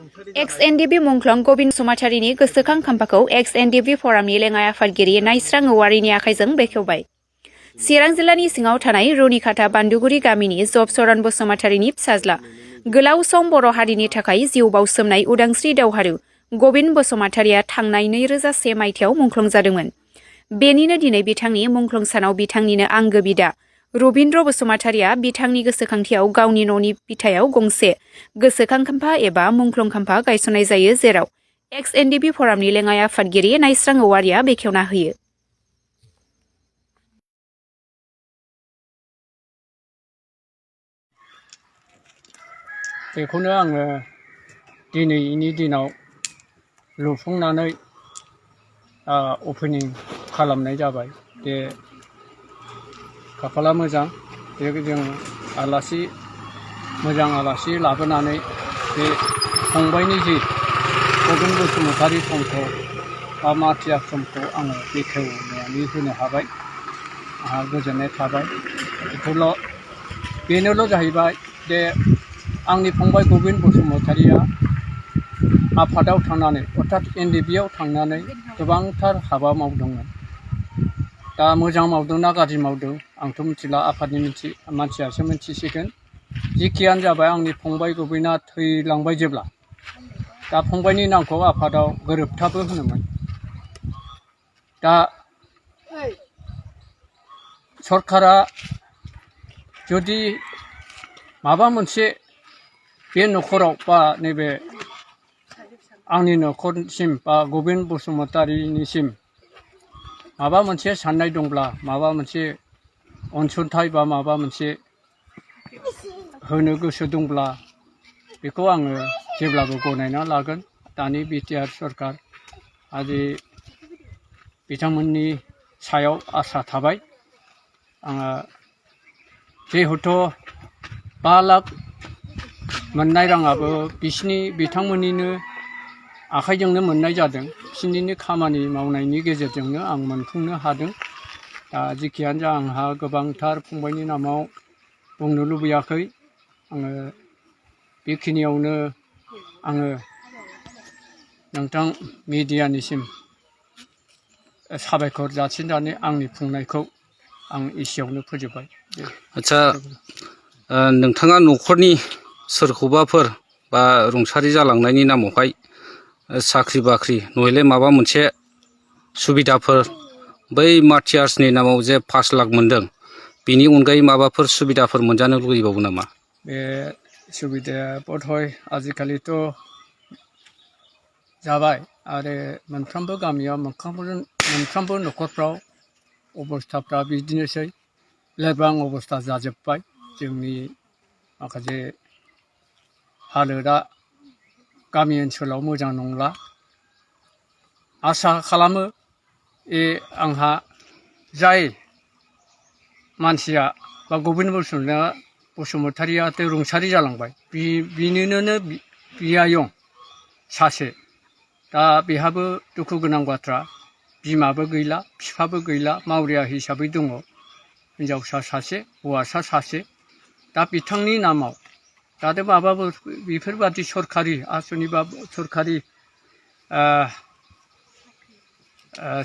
XNDB मुंख्लं गबिन समाजारिनि गोसोखां खाम्फाखौ XNDB फरामनि लेङाइ आफादगिरि नायस्रां औवारिनि आखाइजों बेखेवबाय। चिरां जिल्लानि सिङाव थानाय रुनिखाता बान्दुगुरि गामिनि जबसरन बसुमतारिनि फिसाज्ला गोलाव सम बर' हारिनि थाखाय जिउ बाउसोमनाय उदांस्रि दावहारु गबिन बसुमतारिया थांनाय 2001 मायथाइयाव मुंख्लं जादोंमोन। बेनिनो दिनै बिथांनि मुंख्लं सानाव बिथांनिनो आंगो बिदा रबिन्द्र बसुमतारिया बिथांनि गोसोखांथियाव गावनि न'नि बिथायाव गंसे गोसोखां खाम्फा एबा मुंख्लं खाम्फा गायसननाय जायो, जेराव XNDB फरामनि लेङाइ आफादगिरि नायस्रां औवारिया बेखेवना होयो। बेखौनो आङो दिनैनि दिनाव लुफुंनानै अपेनिं खालामनाय जाबाय। बे खाफाला मोजां, बे जों आलासि मोजां आलासि लाबोनानै बे फंबायनि जि गबिन बसुमतारि समखौ बा माथिया समखौ आङो बेखेवनानै होनो हाबाय। आंहा गोजोननाय थाबाय। बेनोल' जाहैबाय जे आंनि फंबाय गबिन बसुमतारिया आफादाव थांनानै अर्थात NDBआव थांनानै गोबांथार हाबा मावदोंमोन। दा मोजां मावदोंना गाज्रि मावदों आंथ' मिथिला, आफादनि मानसियासो मिथिसिगोन। जिखियानो जाबाय आंनि फंबाय गबिना थैलांबाय जेब्ला, दा फंबायनि नामखौ आफादाव गोरोबथाबो होनोमोन। दा सरकारा जुदि माबा मोनसे बे न'खराव बा नैबे आंनि न'खरसिम बा गबिन बसुमतारिनिसिम माबा मोनसे साननाय दंब्ला, माबा मोनसे अनसुंथाइ बा माबा मोनसे होनो गोसो दंब्ला बेखौ आङो जेब्लाबो गनायना लागोन। दानि BTR सरकार आरो बिथांमोननि सायाव आसा थाबाय। आङो जिहेथु 5 लाख मोननाय राङाबो बिथांमोननिनो आखाइजोंनो मोननाय जादों। बिसोरनिनो खामानि मावनायनि गेजेरजोंनो आं मोनफुंनो हादों। दा जिखियानो जा आंहा गोबांथार फंबायनि नामाव बुंनो लुबैयाखै। आङो बेखिनियावनो आङो नोंथां मिडियानिसिम साबायखर जासिनानै आंनि बुंनायखौ आं एसेयावनो फोजोबबाय। आच्छा, नोंथाङा न'खरनि सोरखौबाफोर बा रुंसारि जालांनायनि नामावहाय साख्रि बाख्रि नहले माबा मोनसे सुबिदाफोर बै माथियार्सनि नामाव जे 5 लाख मोनदों, बेनि अनगायै माबाफोर सुबिदाफोर मोनजानो लुगैबावो नामा? बे सुबिदाया बधय आजिखालिथ' जाबाय आरो मोनफ्रोमबो गामियाव मोनफ्रोमबो न'खरफ्राव अबस्थाफ्रा बिदिनोसै, लोरबां अबस्था जाजोब्बाय। जोंनि माखासे हालोदा गामि ओनसोलाव मोजां नंला। आसा खालामो आंहा जाय मानसिया बा गबिन बसुमतारिया रुंसारि जालांबाय, बिनिनो बियायं सासे, दा बेहाबो दुखु गोनां बाथ्रा, बिमाबो गैला बिफाबो गैला, मावरिया हिसाबै दङ। हिनजावसा सासे हौवासा सासे। दा बिथांनि नामाव जाहाथे माबाबो बेफोरबादि सरखारि आसनि बा सरखारि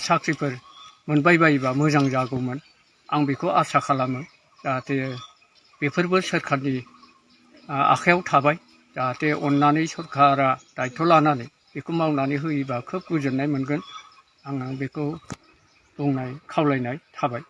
साख्रिफोर मोनबाय बायोबा मोजां जागौमोन, आं बेखौ आसा खालामो। जाहाथे बेफोरबो सोरखारनि आखायाव थाबाय। जाहाथे अननानै सरकारा दायथ' लानानै बेखौ मावनानै होयोबा खोब गोजोननाय मोनगोन। आङो बेखौ बुंनाय खावलायनाय थाबाय।